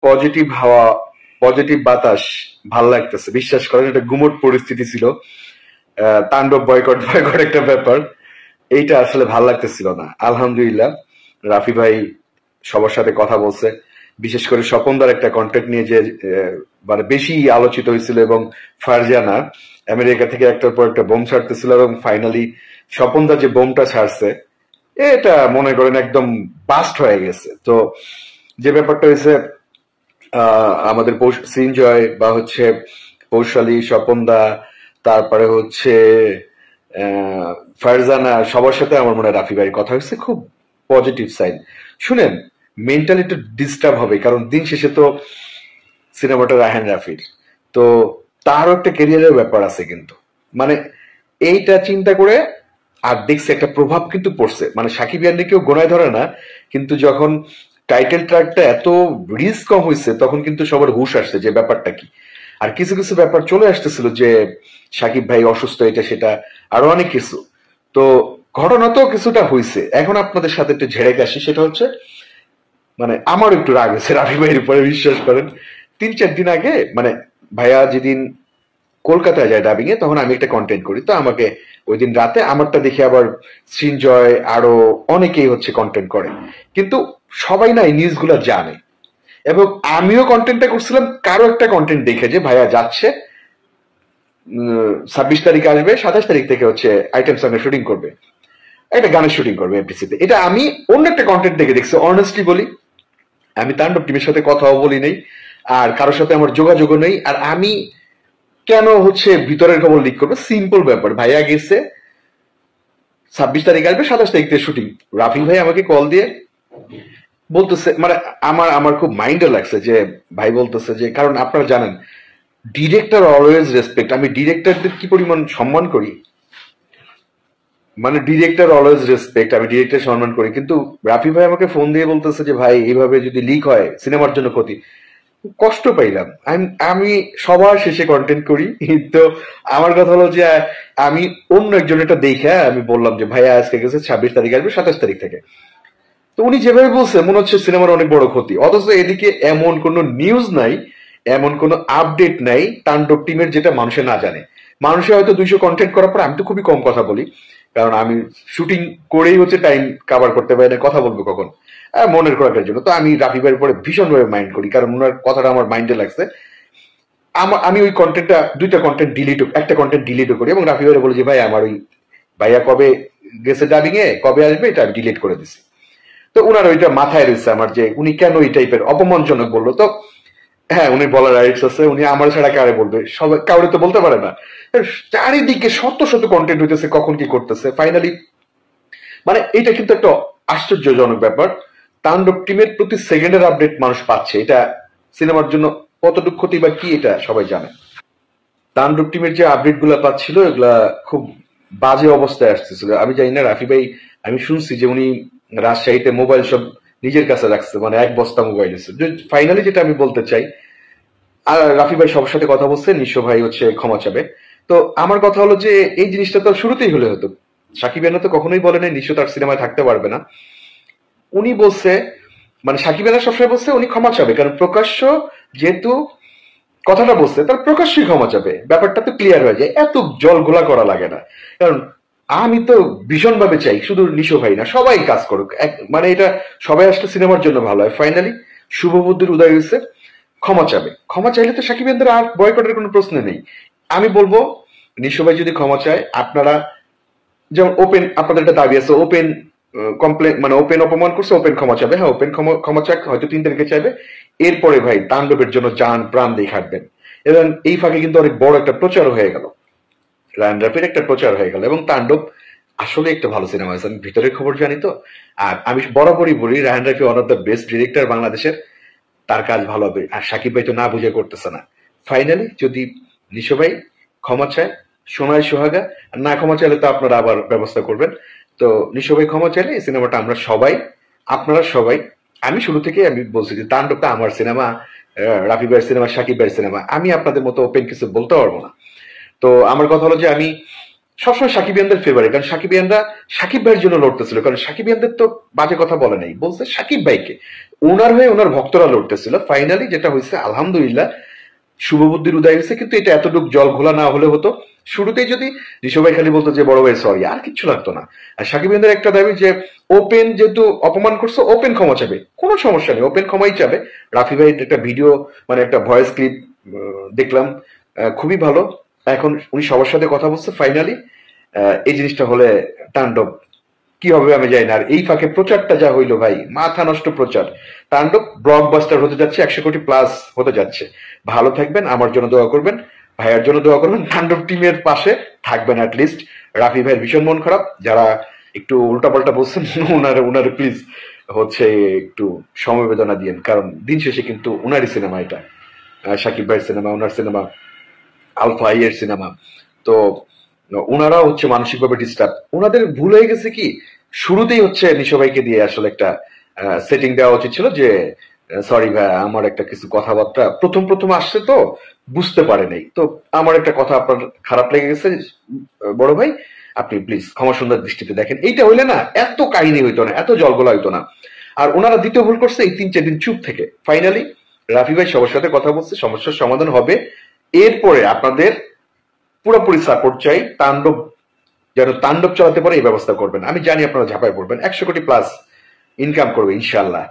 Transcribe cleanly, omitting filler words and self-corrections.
Positive হাওয়া, positive বাতাস ভাল লাগতেছে। বিশ্বাস করেন, এটা গুমট পরিস্থিতি ছিল, তাণ্ডব বয়কট বয়কট একটা ব্যাপার, এইটা আসলে ভাল লাগতেছিল না। আলহামদুলিল্লাহ রাফি ভাই সবার সাথে কথা বলছে, বিশেষ করে স্বপনদার একটা কন্টেন্ট নিয়ে যে মানে বেশি আলোচিত হয়েছিল, এবং ফারজানা আমেরিকা থেকে একটার পর একটা বোম ছাড়তেছিল, এবং ফাইনালি স্বপনদা যে বোমটা ছাড়ছে এটা মনে করেন একদম বাস্ট হয়ে গেছে। তো যে ব্যাপারটা হয়েছে, আমাদের সিনজয় বা হচ্ছে পৌশালী, স্বপনদা, তারপরে হচ্ছে ফারজানা, সবার সাথে আমার মনে হয় রাফি ভাইয়ের কথা হচ্ছে খুব পজিটিভ সাইড। শুনেন, মেন্টালি একটু ডিস্টার্ব হবে, কারণ দিন শেষে তো সিনেমাটা রায়হান রাফির, তো তারও একটা ক্যারিয়ারের ব্যাপার আছে কিন্তু, মানে এইটা চিন্তা করে আর দেখছে একটা প্রভাব কিন্তু পড়ছে, মানে সাকিব ইয়ানকে কেউ গোনায় ধরে না, কিন্তু যখন টাইটেল ট্র্যাকটা এত রিস্ক কম হয়েছে তখন কিন্তু সবার হুশ আসছে যে ব্যাপারটা কি। আর কিছু কিছু ব্যাপার চলে আসতেছিল যে সাকিব ভাই অসুস্থ, এটা সেটা আরো অনেক কিছু। তো ঘটনা তো কিছুটা হয়েছে, এখন আপনাদের সাথে একটু ঝেড়ে আসি। সেটা হচ্ছে, মানে আমার একটু রাগ হয়েছে রাফি ভাইয়ের উপরে, বিশ্বাস করেন। 3-4 দিন আগে, মানে ভাইয়া যেদিন কলকাতায় যায় ডাবিং এ, তখন আমি একটা কন্টেন্ট করি, তো আমাকে ওই দিন রাতে আমারটা দেখে আবার সৃঞ্জয় আরো অনেকেই হচ্ছে কন্টেন্ট করে, কিন্তু সবাই না এই নিউজ গুলা জানে। এবং আমিও কন্টেন্টটা করছিলাম কারো একটা কন্টেন্ট দেখে যে ভাইয়া যাচ্ছে, 26 তারিখ আসবে, 27 তারিখ থেকে হচ্ছে আইটেম সঙ্গে শুটিং করবে, একটা গানের শুটিং করবে এফডিসিতে। এটা আমি অন্য একটা কন্টেন্ট দেখে দেখছি। অনেস্টলি বলি, আমি তাণ্ডব টিমের সাথে কথাও বলি নেই, আর কারোর সাথে আমার যোগাযোগও নেই। আর আমি কেন হচ্ছে ভিতরের খবর লিক করবো? সিম্পল ব্যাপার, ভাইয়া গেছে 26 তারিখ আসবে, 27 তারিখ থেকে শুটিং। রাফি ভাই আমাকে কল দিয়ে বলতেছে, মানে আমার আমার খুব মাইন্ডে লাগছে যে ভাই বলতেছে যে, কারণ আপনারা জানেন ডিরেক্টর অলওয়েজ রেসপেক্ট, আমি ডিরেক্টরদের কি পরিমাণ সম্মান করি, মানে ডিরেক্টর অলওয়েজ রেসপেক্ট, আমি ডিরেক্টর সম্মান করি। কিন্তু রাফি ভাই আমাকে ফোন দিয়ে বলতেছে যে ভাই এইভাবে যদি লিক হয় সিনেমার জন্য ক্ষতি। কষ্ট পাইলাম। আমি সবার শেষে কন্টেন্ট করি, তো আমার কথা হলো যে আমি অন্য একজন এটা দেখে আমি বললাম যে ভাইয়া আজকে গেছে 26 তারিখ আসবে 27 তারিখ থেকে। তো উনি যেভাবে বলছে মনে হচ্ছে সিনেমার অনেক বড় ক্ষতি, অথচ এদিকে এমন কোনো নিউজ নাই, এমন কোনো আপডেট নাই তাণ্ডব টিমের যেটা মানুষে না জানে। মানুষে হয়তো 200 কন্টেন্ট করার পর, আমি তো খুবই কম কথা বলি, কারণ আমি শুটিং করেই হচ্ছে টাইম কাভার করতে পারি না, কথা বলবো কখন, মনের খোরাকের জন্য। তো আমি রাফি ভাইয়ের পরে ভীষণভাবে মাইন্ড করি, কারণ ওনার কথাটা আমার মাইন্ডে লাগছে। আমি ওই কন্টেন্টটা, দুইটা কন্টেন্ট ডিলিট, একটা কন্টেন্ট ডিলিটও করি, এবং রাফি ভাইয়ের বলি যে ভাই আমার ওই ভাইয়া কবে গেছে ডাবিং এ, কবে আসবে, এটা আমি ডিলিট করে দিছি। তো উনার ওইটা মাথায় রয়েছে আমার, যে উনি কেন এই টাইপের অপমানজনক বললো। তো হ্যাঁ, উনি বলার রাইটস আছে, উনি আমার ছাড়া কারে বলবে, সবাই কাউরে তো বলতে পারে না। চারিদিকে শত শত কন্টেন্ট হইতেছে, কখন কি করতেছে। ফাইনালি মানে এটা কিন্তু একটা আশ্চর্যজনক ব্যাপার, তাণ্ডব টিমের প্রতি সেকেন্ডের আপডেট মানুষ পাচ্ছে, এটা সিনেমার জন্য কতটুকু ক্ষতি বা কি এটা সবাই জানে। তাণ্ডব টিমের যে আপডেট গুলা পাচ্ছিল এগুলা খুব বাজে অবস্থায় আসতেছিল। আমি জানি না রাফি ভাই, আমি শুনছি যে উনি রাজশাহীতে মোবাইল সব নিজের কাছে রাখছে, মানে 1 বস্তা মোবাইল আছে। ফাইনালি যেটা আমি বলতে চাই, আর রাফি ভাই সবার সাথে কথা বলছে, নিশো ভাই হচ্ছে ক্ষমা চাবে। তো আমার কথা হলো যে এই জিনিসটা তো শুরুতেই হলে হতো। সাকিব খান তো কখনোই বলে নাই নিশো তার সিনেমায় থাকতে পারবে না। উনি বলছে, মানে সাকিব খান সবসময় বলছে উনি ক্ষমা চাবে, কারণ প্রকাশ্য যেহেতু কথাটা বলছে, তার প্রকাশ্যই ক্ষমা চাবে, ব্যাপারটা তো ক্লিয়ার হয়ে যায়, এত জল ঘোলা করা লাগে না। কারণ আমি তো ভীষণভাবে চাই শুধু নিশো ভাই না, সবাই কাজ করুক, মানে এটা সবাই আসলে সিনেমার জন্য ভালো হয়। ফাইনালি শুভ বুদ্ধির উদয় হয়েছে, ক্ষমা চাবে। ক্ষমা চাইলে তো সাকিব খানদের আর বয়কটের কোনো প্রশ্ন নেই। আমি বলবো নিশো ভাই যদি ক্ষমা চায়, আপনারা যেমন ওপেন, আপনাদের একটা দাবি আছে ওপেন কমপ্লেন, মানে ওপেন অপমান করছে, ওপেন ক্ষমা চাবে, হ্যাঁ ওপেন ক্ষমা চাক, হয়তো 3 তারিখে চাইবে। এরপরে ভাই তাণ্ডবের জন্য যান প্রাণ দিয়ে খাটবেন। এবং এই ফাঁকে কিন্তু অনেক বড় একটা প্রচার হয়ে গেল, রায়হান রাফির একটা প্রচার হয়ে গেল, এবং তাণ্ডব আসলে একটা ভালো সিনেমা হয়েছে। আমি ভিতরের খবর জানি তো। আর আমি বরাবরই বলি Raihan Rafi one of the best director বাংলাদেশের, তার কাজ ভালো হবে। আর সাকিব ভাই তো না বুঝে করতেছে না। ফাইনালি যদি নিশো ভাই ক্ষমা চায়, সোনায় সোহাগা, আর না ক্ষমা চাইলে তো আপনারা আবার ব্যবস্থা করবেন। তো নিশো ভাই ক্ষমা চাইলে এই সিনেমাটা আমরা সবাই, আপনারা সবাই, আমি শুরু থেকে আমি বলছি যে তাণ্ডবটা আমার সিনেমা, রাফি ভাইয়ের সিনেমা, সাকিব ভাইয়ের সিনেমা, আমি আপনাদের মতো ওপেন কিছু বলতে পারবো না। তো আমার কথা হলো যে আমি সবসময় সাকিবিয়ানদের ফেভারিট, কারণ সাকিবিয়ানরা সাকিব ভাইয়ের জন্য লড়তেছিল, কারণ সাকিবিয়ানদের তো বাজে কথা বলে নাই, বলছে সাকিব ভাইকে, ওনার হয়ে ওনার ভক্তরা লড়তেছিল। ফাইনালি যেটা হয়েছে আলহামদুলিল্লাহ শুভবুদ্ধির উদয় হয়েছে, কিন্তু এটা এতটুকু জল ঘোলা না হলে হতো। শুরুতেই যদি ঋষভ ভাই খালি বলতো যে বড় ভাই সরি, আর কিচ্ছু লাগতো না। আর সাকিবিয়ানদের একটা দাবি যে ওপেন যেহেতু অপমান করছে ওপেন ক্ষমা চাবে, কোনো সমস্যা নেই, ওপেন ক্ষমাই চাবে। রাফি ভাইয়ের একটা ভিডিও মানে একটা ভয়েস ক্লিপ দেখলাম, খুবই ভালো। এখন উনি সবার সাথে কথা বলছে ফাইনালি। এই জিনিসটা হলে তাণ্ডব কি হবে আমি জানি না। আর এই ফাঁকে প্রচারটা যা হইলো ভাই, মাথা নষ্ট প্রচার। তাণ্ডব ব্লকবাস্টার হতে যাচ্ছে, 100 কোটি প্লাস হতে যাচ্ছে। ভালো থাকবেন, আমার জন্য দোয়া করবেন, ভাইয়ার জন্য দোয়া করবেন, তাণ্ডব টিমের পাশে থাকবেন অ্যাটলিস্ট। রাফি ভাইয়ের ভীষণ মন খারাপ, যারা একটু উল্টাপাল্টা বলছেন উনারে প্লিজ হচ্ছে একটু সমবেদনা দিয়েন, কারণ দিন শেষে কিন্তু উনারই সিনেমা এটা, সাকিব ভাইয়ের সিনেমা, উনার সিনেমা, আলফা এর সিনেমা। তো ওনারা হচ্ছে মানসিকভাবে ডিস্টার্ব, ওনাদের ভুল হয়ে গেছে কি শুরুতেই হচ্ছে নিশো ভাইকে দিয়ে আসলে একটা সেটিং দেওয়া উচিত ছিল যে সরি ভাই আমার একটা কিছু কথাবার্তা প্রথম প্রথম আসছে তো বুঝতে পারে নাই, তো আমার একটা কথা আপনার খারাপ লেগে গেছে বড় ভাই, আপনি প্লিজ ক্ষমা সুন্দর দৃষ্টিতে দেখেন। এইটা হইলে না এত কাহিনী হইতো না, এত জলগোলা হইতো না। আর ওনারা দ্বিতীয় ভুল করছে এই 3-4 দিন চুপ থেকে। ফাইনালি রাফি ভাই সবার সাথে কথা বলছে, সমস্যার সমাধান হবে। এরপরে আপনাদের পুরোপুরি সাপোর্ট চাই, তাণ্ডব যেন তাণ্ডব চালাতে পারে এই ব্যবস্থা করবেন। আমি জানি আপনারা ঝাঁপায় পড়বেন, 100 কোটি প্লাস ইনকাম করবে ইনশাল্লাহ।